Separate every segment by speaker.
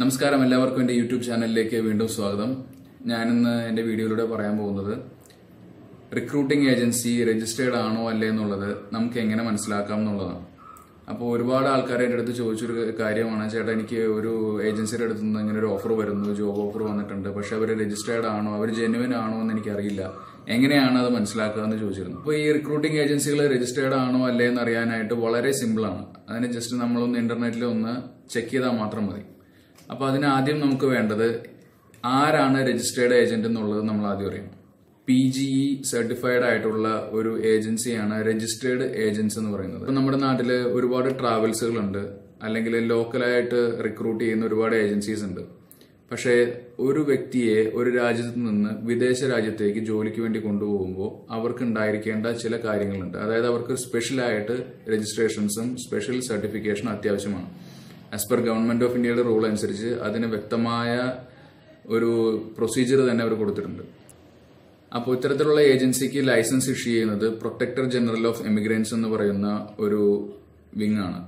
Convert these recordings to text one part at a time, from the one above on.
Speaker 1: നമസ്കാരം എല്ലാവർക്കും എൻ്റെ യൂട്യൂബ് ചാനലിലേക്ക് വീണ്ടും സ്വാഗതം. ഞാനിന്ന് എൻ്റെ വീഡിയോയിലൂടെ പറയാൻ പോകുന്നത് റിക്രൂട്ടിംഗ് ഏജൻസി രജിസ്റ്റേർഡ് ആണോ അല്ലേ എന്നുള്ളത് നമുക്ക് എങ്ങനെ മനസ്സിലാക്കാം എന്നുള്ളതാണ്. അപ്പോൾ ഒരുപാട് ആൾക്കാർ എൻ്റെ അടുത്ത് ചോദിച്ചൊരു കാര്യമാണ്, ചേട്ടാ എനിക്ക് ഒരു ഏജൻസിയുടെ അടുത്ത് നിന്ന് ഇങ്ങനെ ഒരു ഓഫർ വരുന്നു, ജോബ് ഓഫർ വന്നിട്ടുണ്ട്, പക്ഷെ അവർ രജിസ്റ്റേർഡ് ആണോ, അവർ ജെന്യുവൻ ആണോ എന്ന് എനിക്കറിയില്ല, എങ്ങനെയാണ് അത് മനസ്സിലാക്കുക എന്ന് ചോദിച്ചിരുന്നു. അപ്പോൾ ഈ റിക്രൂട്ടിംഗ് ഏജൻസികൾ രജിസ്റ്റേർഡ് ആണോ അല്ലേ എന്ന് അറിയാനായിട്ട് വളരെ സിമ്പിളാണ്. അതിന് ജസ്റ്റ് നമ്മളൊന്ന് ഇന്റർനെറ്റിൽ ഒന്ന് ചെക്ക് ചെയ്താൽ മാത്രം മതി. അപ്പോൾ അതിനാദ്യം നമുക്ക് വേണ്ടത് ആരാണ് രജിസ്റ്റേർഡ് ഏജന്റ് എന്നുള്ളത് നമ്മൾ ആദ്യം അറിയണം. PGE സർട്ടിഫൈഡ് ആയിട്ടുള്ള ഒരു ഏജൻസിയാണ് രജിസ്റ്റേർഡ് ഏജൻസ് എന്ന് പറയുന്നത്. നമ്മുടെ നാട്ടിൽ ഒരുപാട് ട്രാവൽസുകളുണ്ട്, അല്ലെങ്കിൽ ലോക്കലായിട്ട് റിക്രൂട്ട് ചെയ്യുന്ന ഒരുപാട് ഏജൻസീസ് ഉണ്ട്. പക്ഷേ ഒരു വ്യക്തിയെ ഒരു രാജ്യത്ത് നിന്ന് വിദേശ രാജ്യത്തേക്ക് ജോലിക്ക് വേണ്ടി കൊണ്ടുപോകുമ്പോൾ അവർക്ക് ഉണ്ടായിരിക്കേണ്ട ചില കാര്യങ്ങളുണ്ട്. അതായത് അവർക്ക് സ്പെഷ്യലായിട്ട് രജിസ്ട്രേഷൻസും സ്പെഷ്യൽ സർട്ടിഫിക്കേഷനും അത്യാവശ്യമാണ്. ആസ് പെർ ഗവൺമെന്റ് ഓഫ് ഇന്ത്യയുടെ റൂൾ അനുസരിച്ച് അതിന് വ്യക്തമായ ഒരു പ്രൊസീജിയർ തന്നെ അവർ കൊടുത്തിട്ടുണ്ട്. അപ്പോൾ ഇത്തരത്തിലുള്ള ഏജൻസിക്ക് ലൈസൻസ് ഇഷ്യൂ ചെയ്യുന്നത് പ്രൊട്ടക്ടർ ജനറൽ ഓഫ് എമിഗ്രൻസ് എന്ന് പറയുന്ന ഒരു വിങ് ആണ്.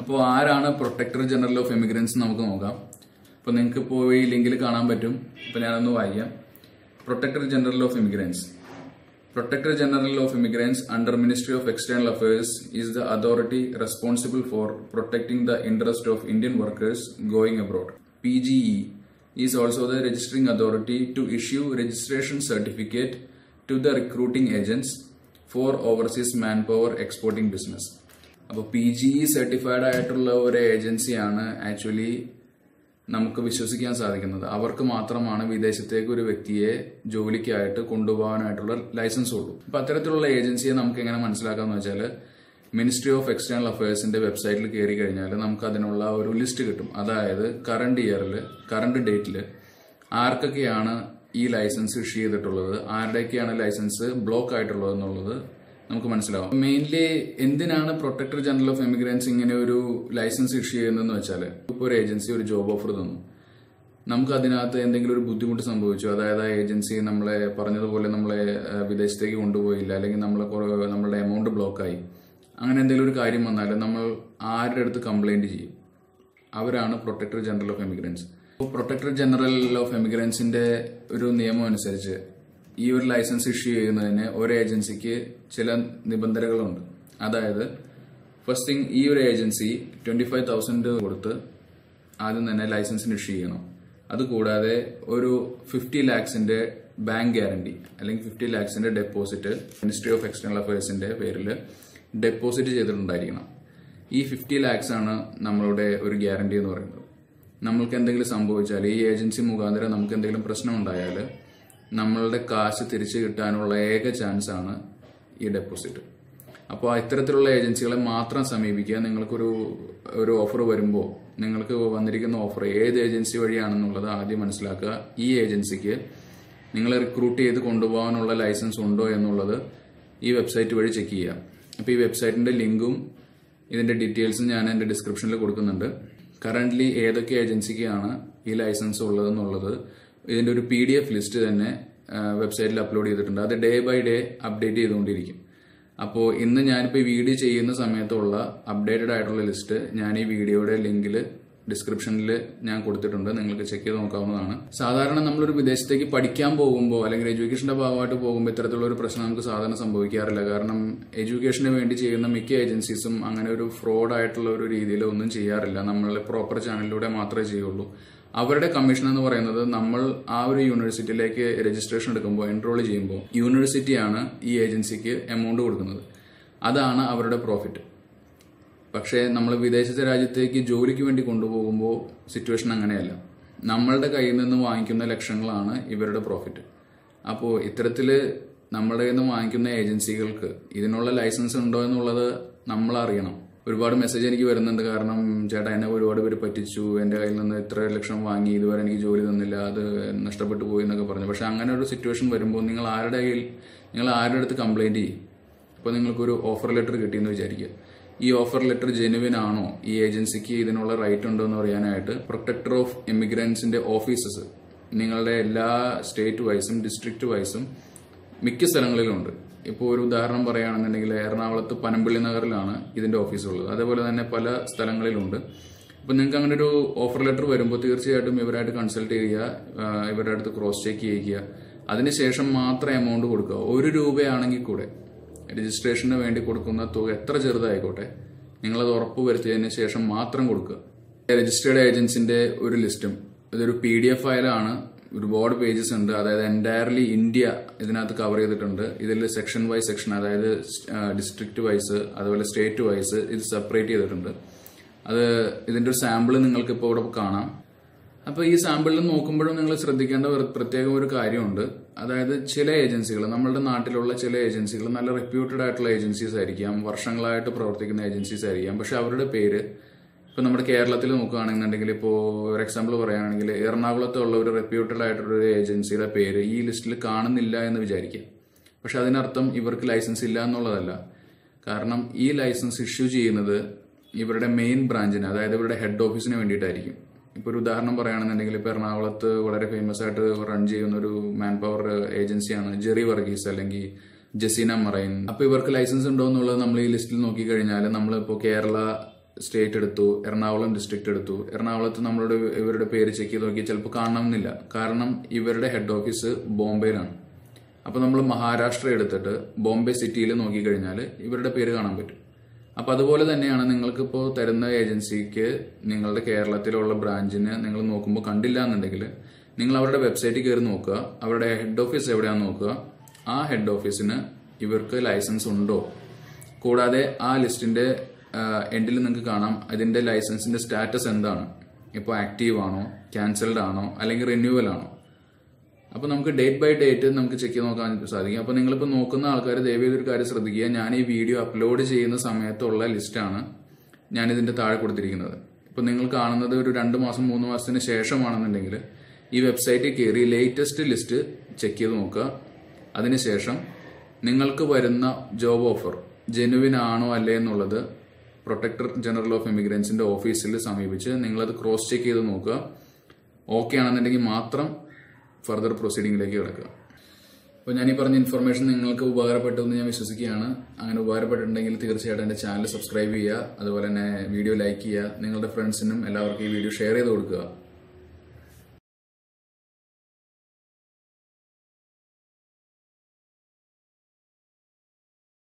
Speaker 1: അപ്പോൾ ആരാണ് പ്രൊട്ടക്ടർ ജനറൽ ഓഫ് എമിഗ്രൻസ് നമുക്ക് നോക്കാം. അപ്പോൾ നിങ്ങൾക്ക് ഇപ്പോൾ ഈ ലിങ്കിൽ കാണാൻ പറ്റും. അപ്പോൾ ഞാനൊന്ന് വായിക്കാം. Protector general of emigrants. Protector General of Immigrants under Ministry of External Affairs is the authority responsible for protecting the interest of Indian workers going abroad. PGE is also the registering authority to issue registration certificate to the recruiting agents for overseas manpower exporting business. അപ്പോൾ PGE certified ആയിട്ടുള്ള ഒരു ഏജൻസിയാണ് actually നമുക്ക് വിശ്വസിക്കാൻ സാധിക്കുന്നത്. അവർക്ക് മാത്രമാണ് വിദേശത്തേക്ക് ഒരു വ്യക്തിയെ ജോലിക്കായിട്ട് കൊണ്ടുപോകാനായിട്ടുള്ള ലൈസൻസ് ഉള്ളൂ. അപ്പൊ അത്തരത്തിലുള്ള ഏജൻസിയെ നമുക്ക് എങ്ങനെ മനസ്സിലാക്കാന്ന് വെച്ചാൽ, മിനിസ്ട്രി ഓഫ് എക്സ്റ്റേണൽ അഫയേഴ്സിന്റെ വെബ്സൈറ്റിൽ കയറി കഴിഞ്ഞാൽ നമുക്ക് അതിനുള്ള ഒരു ലിസ്റ്റ് കിട്ടും. അതായത് കറണ്ട് ഡേറ്റിൽ ആർക്കൊക്കെയാണ് ഈ ലൈസൻസ് ഇഷ്യൂ ചെയ്തിട്ടുള്ളത്, ആരുടെയൊക്കെയാണ് ലൈസൻസ് ബ്ലോക്ക് ആയിട്ടുള്ളത് എന്നുള്ളത് നമുക്ക് മനസ്സിലാവും. മെയിൻലി എന്തിനാണ് പ്രൊട്ടക്ടർ ജനറൽ ഓഫ് എമിഗ്രൻസ് ഇങ്ങനെ ഒരു ലൈസൻസ് ഇഷ്യൂ ചെയ്യുന്നതെന്ന് വെച്ചാൽ, ഇപ്പോൾ ഒരു ഏജൻസി ഒരു ജോബ് ഓഫർ തന്നു, നമുക്ക് അതിനകത്ത് എന്തെങ്കിലും ഒരു ബുദ്ധിമുട്ട് സംഭവിച്ചു, അതായത് ആ ഏജൻസി നമ്മളെ പറഞ്ഞതുപോലെ നമ്മളെ വിദേശത്തേക്ക് കൊണ്ടുപോയില്ല, അല്ലെങ്കിൽ നമ്മളുടെ എമൗണ്ട് ബ്ലോക്കായി, അങ്ങനെ എന്തെങ്കിലും ഒരു കാര്യം വന്നാൽ നമ്മൾ ആരുടെ അടുത്ത് കംപ്ലൈന്റ് ചെയ്യും? അവരാണ് protector general of emigrants. Protector general of എമിഗ്രൻസിന്റെ ഒരു നിയമം അനുസരിച്ച് ഈ ഒരു ലൈസൻസ് ഇഷ്യൂ ചെയ്യുന്നതിന് ഒരു ഏജൻസിക്ക് ചില നിബന്ധനകളുണ്ട്. അതായത് ഫസ്റ്റ് തിങ്, ഈ ഒരു ഏജൻസി 25,000 കൊടുത്ത് ആദ്യം തന്നെ ലൈസൻസിന് ഇഷ്യൂ ചെയ്യണം. അതുകൂടാതെ ഒരു 50 lakhs ബാങ്ക് ഗ്യാരണ്ടി അല്ലെങ്കിൽ 50 lakhs deposit ministry of external അഫയേഴ്സിന്റെ പേരിൽ ഡെപ്പോസിറ്റ് ചെയ്തിട്ടുണ്ടായിരിക്കണം. ഈ 50 lakhs ആണ് നമ്മളുടെ ഒരു ഗ്യാരണ്ടി എന്ന് പറയുന്നത്. നമ്മൾക്ക് എന്തെങ്കിലും സംഭവിച്ചാൽ, ഈ ഏജൻസി മുഖാന്തരം നമുക്ക് എന്തെങ്കിലും പ്രശ്നം ഉണ്ടായാൽ നമ്മളുടെ കാശ് തിരിച്ചു കിട്ടാനുള്ള ഏക ചാൻസ് ആണ് ഈ ഡെപ്പോസിറ്റ്. അപ്പോൾ ഇത്തരത്തിലുള്ള ഏജൻസികളെ മാത്രം സമീപിക്കുക. നിങ്ങൾക്കൊരു ഓഫർ വരുമ്പോൾ നിങ്ങൾക്ക് വന്നിരിക്കുന്ന ഓഫർ ഏത് ഏജൻസി വഴിയാണെന്നുള്ളത് ആദ്യം മനസ്സിലാക്കുക. ഈ ഏജൻസിക്ക് നിങ്ങളെ റിക്രൂട്ട് ചെയ്ത് കൊണ്ടുപോകാനുള്ള ലൈസൻസ് ഉണ്ടോ എന്നുള്ളത് ഈ വെബ്സൈറ്റ് വഴി ചെക്ക് ചെയ്യുക. അപ്പോൾ ഈ വെബ്സൈറ്റിന്റെ ലിങ്കും ഇതിന്റെ ഡീറ്റെയിൽസും ഞാൻ എൻ്റെ ഡിസ്ക്രിപ്ഷനിൽ കൊടുക്കുന്നുണ്ട്. കറന്റ്ലി ഏതൊക്കെ ഏജൻസിക്കാണ് ഈ ലൈസൻസ് ഉള്ളതെന്നുള്ളത് ഇതിന്റെ ഒരു PDF ലിസ്റ്റ് തന്നെ വെബ്സൈറ്റിൽ അപ്ലോഡ് ചെയ്തിട്ടുണ്ട്. അത് ഡേ ബൈ ഡേ അപ്ഡേറ്റ് ചെയ്തുകൊണ്ടിരിക്കും. അപ്പോൾ ഇന്ന് ഞാനിപ്പോൾ ഈ വീഡിയോ ചെയ്യുന്ന സമയത്തുള്ള അപ്ഡേറ്റഡ് ആയിട്ടുള്ള ലിസ്റ്റ് ഞാൻ ഈ വീഡിയോയുടെ ലിങ്കിൽ ഡിസ്ക്രിപ്ഷനിൽ ഞാൻ കൊടുത്തിട്ടുണ്ട്. നിങ്ങൾക്ക് ചെക്ക് ചെയ്ത് നോക്കാവുന്നതാണ്. സാധാരണ നമ്മളൊരു വിദേശത്തേക്ക് പഠിക്കാൻ പോകുമ്പോൾ അല്ലെങ്കിൽ എഡ്യൂക്കേഷന്റെ ഭാഗമായിട്ട് പോകുമ്പോൾ ഇത്തരത്തിലുള്ള ഒരു പ്രശ്നം നമുക്ക് സാധാരണ സംഭവിക്കാറില്ല. കാരണം എഡ്യൂക്കേഷന് വേണ്ടി ചെയ്യുന്ന മിക്ക ഏജൻസീസും അങ്ങനെ ഒരു ഫ്രോഡ് ആയിട്ടുള്ള ഒരു രീതിയിൽ ഒന്നും ചെയ്യാറില്ല. നമ്മളെ പ്രോപ്പർ ചാനലിലൂടെ മാത്രമേ ചെയ്യുള്ളൂ. അവരുടെ കമ്മീഷൻ എന്ന് പറയുന്നത് നമ്മൾ ആ ഒരു യൂണിവേഴ്സിറ്റിയിലേക്ക് രജിസ്ട്രേഷൻ എടുക്കുമ്പോൾ, എൻറോൾ ചെയ്യുമ്പോൾ യൂണിവേഴ്സിറ്റിയാണ് ഈ ഏജൻസിക്ക് എമൗണ്ട് കൊടുക്കുന്നത്. അതാണ് അവരുടെ പ്രോഫിറ്റ്. പക്ഷേ നമ്മൾ വിദേശത്തെ രാജ്യത്തേക്ക് ജോലിക്ക് വേണ്ടി കൊണ്ടുപോകുമ്പോൾ സിറ്റുവേഷൻ അങ്ങനെയല്ല. നമ്മളുടെ കയ്യിൽ നിന്ന് വാങ്ങിക്കുന്ന ലക്ഷങ്ങളാണ് ഇവരുടെ പ്രോഫിറ്റ്. അപ്പോൾ ഇത്തരത്തിൽ നമ്മളുടെ കയ്യിൽ നിന്ന് വാങ്ങിക്കുന്ന ഏജൻസികൾക്ക് ഇതിനുള്ള ലൈസൻസ് ഉണ്ടോ എന്നുള്ളത് നമ്മൾ അറിയണം. ഒരുപാട് മെസ്സേജ് എനിക്ക് വരുന്നുണ്ട്. കാരണം ചേട്ടാ, എന്നെ ഒരുപാട് പേര് പറ്റിച്ചു, എന്റെ കയ്യിൽ നിന്ന് ഇത്ര ലക്ഷം വാങ്ങി, ഇതുവരെ എനിക്ക് ജോലി തന്നില്ല, അത് നഷ്ടപ്പെട്ടു പോയി എന്നൊക്കെ പറഞ്ഞു. പക്ഷെ അങ്ങനെ ഒരു സിറ്റുവേഷൻ വരുമ്പോൾ നിങ്ങൾ ആരുടെ അടുത്ത് കംപ്ലൈന്റ് ചെയ്യും? ഇപ്പോൾ നിങ്ങൾക്കൊരു ഓഫർ ലെറ്റർ കിട്ടിയെന്ന് വിചാരിക്കുക. ഈ ഓഫർ ലെറ്റർ ജെനുവിൻ ആണോ, ഈ ഏജൻസിക്ക് ഇതിനുള്ള റൈറ്റ് ഉണ്ടോ എന്ന് അറിയാനായിട്ട് പ്രൊട്ടക്ടർ ഓഫ് എമിഗ്രൻസിന്റെ ഓഫീസസ് നിങ്ങളുടെ എല്ലാ സ്റ്റേറ്റ് വൈസും ഡിസ്ട്രിക്ട് വൈസും മിക്ക സ്ഥലങ്ങളിലും ഉണ്ട്. ഇപ്പോൾ ഒരു ഉദാഹരണം പറയുകയാണെന്നുണ്ടെങ്കിൽ എറണാകുളത്ത് പനമ്പള്ളി നഗറിലാണ് ഇതിന്റെ ഓഫീസ് ഉള്ളത്. അതേപോലെ തന്നെ പല സ്ഥലങ്ങളിലുണ്ട്. അപ്പൊ നിങ്ങൾക്ക് അങ്ങനെ ഒരു ഓഫർ ലെറ്റർ വരുമ്പോൾ തീർച്ചയായിട്ടും ഇവരായിട്ട് കൺസൾട്ട് ചെയ്യുക, ഇവരുടെ അടുത്ത് ക്രോസ് ചെക്ക് ചെയ്യുക. അതിനുശേഷം മാത്രം എമൗണ്ട് കൊടുക്കുക. 1 രൂപയാണെങ്കിൽ കൂടെ രജിസ്ട്രേഷന് വേണ്ടി കൊടുക്കുന്ന തുക എത്ര ചെറുതായിക്കോട്ടെ നിങ്ങളത് ഉറപ്പ് വരുത്തിയതിന് ശേഷം മാത്രം കൊടുക്കുക. രജിസ്റ്റേർഡ് ഏജൻസിന്റെ ഒരു ലിസ്റ്റും ഇതൊരു PDF ഫയലാണ്. ഒരുപാട് പേജസ് ഉണ്ട്. അതായത് എൻറ്റയർലി ഇന്ത്യ ഇതിനകത്ത് കവർ ചെയ്തിട്ടുണ്ട്. ഇതിൽ സെക്ഷൻ വൈസ് സെക്ഷൻ, അതായത് ഡിസ്ട്രിക്ട് വൈസ് അതുപോലെ സ്റ്റേറ്റ് വൈസ് ഇത് സെപ്പറേറ്റ് ചെയ്തിട്ടുണ്ട്. അത് ഇതിന്റെ ഒരു സാമ്പിൾ നിങ്ങൾക്ക് ഇപ്പോൾ ഇവിടെ കാണാം. അപ്പൊ ഈ സാമ്പിളിൽ നോക്കുമ്പോഴും നിങ്ങൾ ശ്രദ്ധിക്കേണ്ട പ്രത്യേകം ഒരു കാര്യമുണ്ട്. അതായത് ചില ഏജൻസികൾ, നമ്മളുടെ നാട്ടിലുള്ള ചില ഏജൻസികൾ നല്ല റെപ്യൂട്ടഡ് ആയിട്ടുള്ള ഏജൻസീസ് ആയിരിക്കാം, വർഷങ്ങളായിട്ട് പ്രവർത്തിക്കുന്ന ഏജൻസീസ് ആയിരിക്കാം. പക്ഷെ അവരുടെ പേര് ഇപ്പൊ നമ്മുടെ കേരളത്തിൽ നോക്കുകയാണെന്നുണ്ടെങ്കിൽ, ഇപ്പോൾ ഒരു എക്സാമ്പിൾ പറയുകയാണെങ്കിൽ എറണാകുളത്തുള്ള ഒരു റെപ്യൂട്ടഡ് ആയിട്ടുള്ള ഒരു ഏജൻസിയുടെ പേര് ഈ ലിസ്റ്റിൽ കാണുന്നില്ല എന്ന് വിചാരിക്കുക. പക്ഷെ അതിനർത്ഥം ഇവർക്ക് ലൈസൻസ് ഇല്ല എന്നുള്ളതല്ല. കാരണം ഈ ലൈസൻസ് ഇഷ്യൂ ചെയ്യുന്നത് ഇവരുടെ മെയിൻ ബ്രാഞ്ചിന്, അതായത് ഇവരുടെ ഹെഡ് ഓഫീസിന് വേണ്ടിയിട്ടായിരിക്കും. ഇപ്പൊ ഒരു ഉദാഹരണം പറയുകയാണെന്നുണ്ടെങ്കിൽ, ഇപ്പൊ എറണാകുളത്ത് വളരെ ഫേമസ് ആയിട്ട് റൺ ചെയ്യുന്ന ഒരു മാൻ പവർ ഏജൻസിയാണ് ജെറി വർഗീസ് അല്ലെങ്കിൽ ജസീന മറൈൻ. അപ്പൊ ഇവർക്ക് ലൈസൻസ് ഉണ്ടോ എന്നുള്ളത് നമ്മൾ ഈ ലിസ്റ്റിൽ നോക്കിക്കഴിഞ്ഞാൽ, നമ്മളിപ്പോ കേരള സ്റ്റേറ്റ് എടുത്തു, എറണാകുളം ഡിസ്ട്രിക്ട് എടുത്തു, എറണാകുളത്ത് നമ്മളുടെ ഇവരുടെ പേര് ചെക്ക് ചെയ്ത് നോക്കി ചിലപ്പോൾ കാണണമെന്നില്ല. കാരണം ഇവരുടെ ഹെഡ് ഓഫീസ് ബോംബെയിലാണ്. അപ്പൊ നമ്മൾ മഹാരാഷ്ട്ര എടുത്തിട്ട് ബോംബെ സിറ്റിയിൽ നോക്കിക്കഴിഞ്ഞാൽ ഇവരുടെ പേര് കാണാൻ പറ്റും. അപ്പൊ അതുപോലെ തന്നെയാണ് നിങ്ങൾക്ക് ഇപ്പോൾ തരുന്ന ഏജൻസിക്ക് നിങ്ങളുടെ കേരളത്തിലുള്ള ബ്രാഞ്ചിന് നിങ്ങൾ നോക്കുമ്പോൾ കണ്ടില്ല എന്നുണ്ടെങ്കിൽ നിങ്ങൾ അവരുടെ വെബ്സൈറ്റിൽ കയറി നോക്കുക, അവരുടെ ഹെഡ് ഓഫീസ് എവിടെയാണെന്ന് നോക്കുക. ആ ഹെഡ് ഓഫീസിന് ഇവർക്ക് ലൈസൻസ് ഉണ്ടോ, കൂടാതെ ആ ലിസ്റ്റിന്റെ എൻഡിൽ നിങ്ങൾക്ക് കാണാം അതിന്റെ ലൈസൻസിന്റെ സ്റ്റാറ്റസ് എന്താണ്. ഇപ്പോൾ ആക്റ്റീവ് ആണോ, ക്യാൻസൽഡ് ആണോ, അല്ലെങ്കിൽ റിന്യൂവൽ ആണോ. അപ്പൊ നമുക്ക് ഡേറ്റ് ബൈ ഡേറ്റ് നമുക്ക് ചെക്ക് ചെയ്ത് നോക്കാൻ സാധിക്കും. അപ്പൊ നിങ്ങളിപ്പോൾ നോക്കുന്ന ആൾക്കാർ ദയവേത് ഒരു കാര്യം ശ്രദ്ധിക്കുക. ഞാൻ ഈ വീഡിയോ അപ്ലോഡ് ചെയ്യുന്ന സമയത്തുള്ള ലിസ്റ്റാണ് ഞാൻ ഇതിന്റെ താഴെ കൊടുത്തിരിക്കുന്നത്. ഇപ്പൊ നിങ്ങൾ കാണുന്നത് ഒരു 2 മാസം 3 മാസത്തിന് ശേഷമാണെന്നുണ്ടെങ്കിൽ ഈ വെബ്സൈറ്റിൽ കയറി ലേറ്റസ്റ്റ് ലിസ്റ്റ് ചെക്ക് ചെയ്ത് നോക്കുക. അതിനുശേഷം നിങ്ങൾക്ക് വരുന്ന ജോബ് ഓഫർ ജെനുവിൻ ആണോ അല്ലേ എന്നുള്ളത് പ്രൊട്ടക്ടർ ജനറൽ ഓഫ് ഇമിഗ്രൻസിന്റെ ഓഫീസിൽ സമീപിച്ച് നിങ്ങളത് ക്രോസ് ചെക്ക് ചെയ്ത് നോക്കുക. ഓക്കെ ആണെന്നുണ്ടെങ്കിൽ മാത്രം ഫർദർ പ്രൊസീഡിംഗിലേക്ക് കിടക്കുക. അപ്പോൾ ഞാൻ ഈ പറഞ്ഞ ഇൻഫർമേഷൻ നിങ്ങൾക്ക് ഉപകാരപ്പെട്ടു എന്ന് ഞാൻ വിശ്വസിക്കുകയാണ്. അങ്ങനെ ഉപകാരപ്പെട്ടിട്ടുണ്ടെങ്കിൽ തീർച്ചയായിട്ടും എൻ്റെ ചാനൽ സബ്സ്ക്രൈബ് ചെയ്യുക, അതുപോലെ തന്നെ വീഡിയോ ലൈക്ക് ചെയ്യുക, നിങ്ങളുടെ ഫ്രണ്ട്സിനും എല്ലാവർക്കും ഈ വീഡിയോ ഷെയർ ചെയ്ത് കൊടുക്കുക.